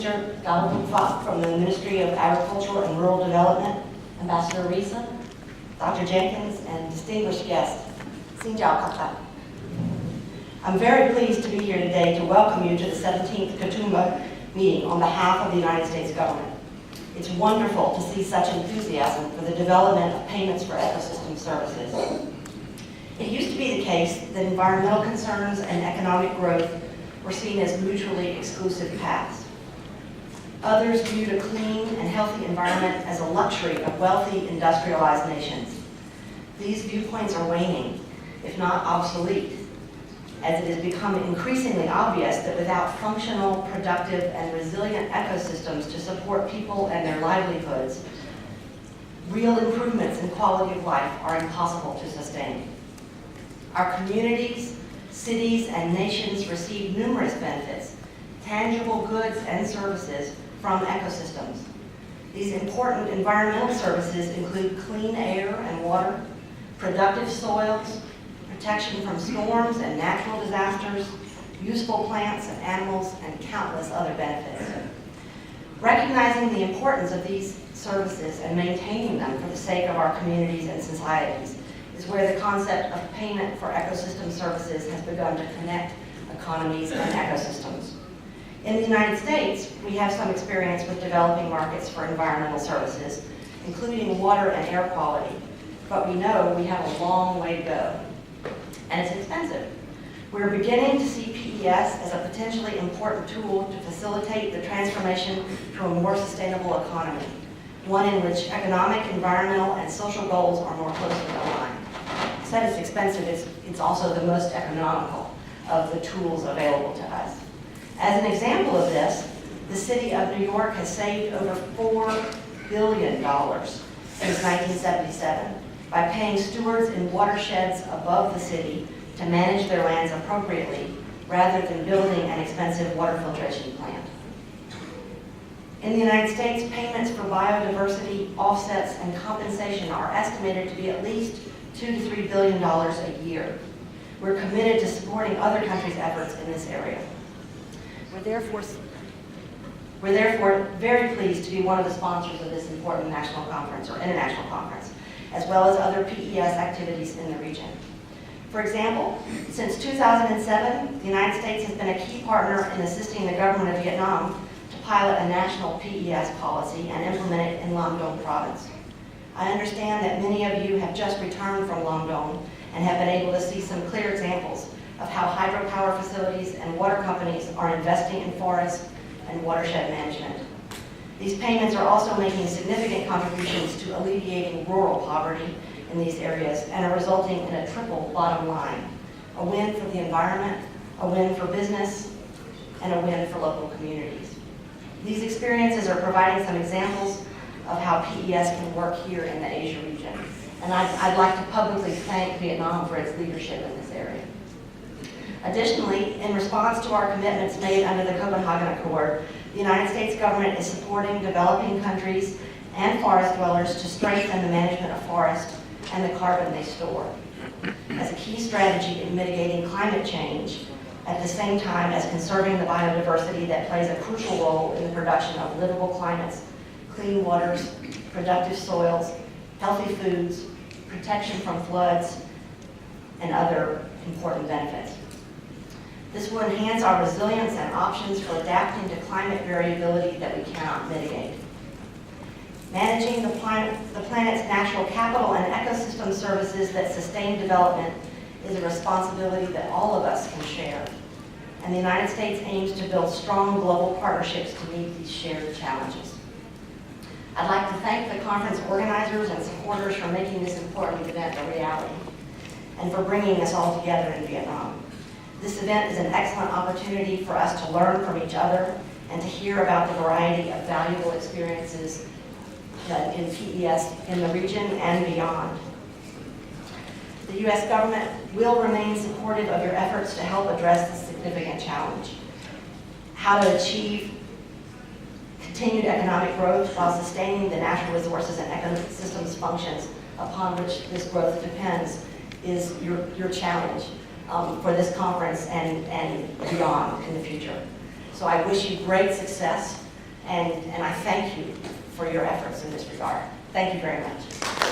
Mr. Galabufak from the Ministry of Agriculture and Rural Development, Ambassador Risa, Dr. Jenkins, and distinguished guests. Xin chào các bạn. I'm very pleased to be here today to welcome you to the 17th Katoomba meeting on behalf of the United States government. It's wonderful to see such enthusiasm for the development of payments for ecosystem services. It used to be the case that environmental concerns and economic growth were seen as mutually exclusive paths. Others viewed a clean and healthy environment as a luxury of wealthy, industrialized nations. These viewpoints are waning, if not obsolete, as it has become increasingly obvious that without functional, productive, and resilient ecosystems to support people and their livelihoods, real improvements in quality of life are impossible to sustain. Our communities, cities, and nations receive numerous benefits, tangible goods and services from ecosystems. These important environmental services include clean air and water, productive soils, protection from storms and natural disasters, useful plants and animals, and countless other benefits. Recognizing the importance of these services and maintaining them for the sake of our communities and societies is where the concept of payment for ecosystem services has begun to connect economies and ecosystems. In the United States, we have some experience with developing markets for environmental services, including water and air quality, but we know we have a long way to go. And it's expensive. We're beginning to see PES as a potentially important tool to facilitate the transformation to a more sustainable economy, one in which economic, environmental, and social goals are more closely aligned. I said it's expensive, it's also the most economical of the tools available to us. As an example of this, the city of New York has saved over $4 billion since 1977. By paying stewards in watersheds above the city to manage their lands appropriately, rather than building an expensive water filtration plant. In the United States, payments for biodiversity, offsets, and compensation are estimated to be at least $2 to $3 billion a year. We're committed to supporting other countries' efforts in this area. We're therefore very pleased to be one of the sponsors of this important national conference or international conference, as well as other PES activities in the region. For example, since 2007, the United States has been a key partner in assisting the government of Vietnam to pilot a national PES policy and implement it in Long Dong province. I understand that many of you have just returned from Long Dong and have been able to see some clear examples of how hydropower facilities and water companies are investing in forest and watershed management. These payments are also making significant contributions to alleviating rural poverty in these areas and are resulting in a triple bottom line: a win for the environment, a win for business, and a win for local communities. These experiences are providing some examples of how PES can work here in the Asia region. And I'd like to publicly thank Vietnam for its leadership in this area. Additionally, in response to our commitments made under the Copenhagen Accord, the United States government is supporting developing countries and forest dwellers to strengthen the management of forests and the carbon they store, as a key strategy in mitigating climate change, at the same time as conserving the biodiversity that plays a crucial role in the production of livable climates, clean waters, productive soils, healthy foods, protection from floods, and other important benefits. This will enhance our resilience and options for adapting to climate variability that we cannot mitigate. Managing the planet's natural capital and ecosystem services that sustain development is a responsibility that all of us can share. And the United States aims to build strong global partnerships to meet these shared challenges. I'd like to thank the conference organizers and supporters for making this important event a reality and for bringing us all together in Vietnam. This event is an excellent opportunity for us to learn from each other and to hear about the variety of valuable experiences in PES in the region and beyond. The U.S. government will remain supportive of your efforts to help address this significant challenge. How to achieve continued economic growth while sustaining the natural resources and ecosystems functions upon which this growth depends is your challenge for this conference and beyond in the future. So I wish you great success and I thank you for your efforts in this regard. Thank you very much.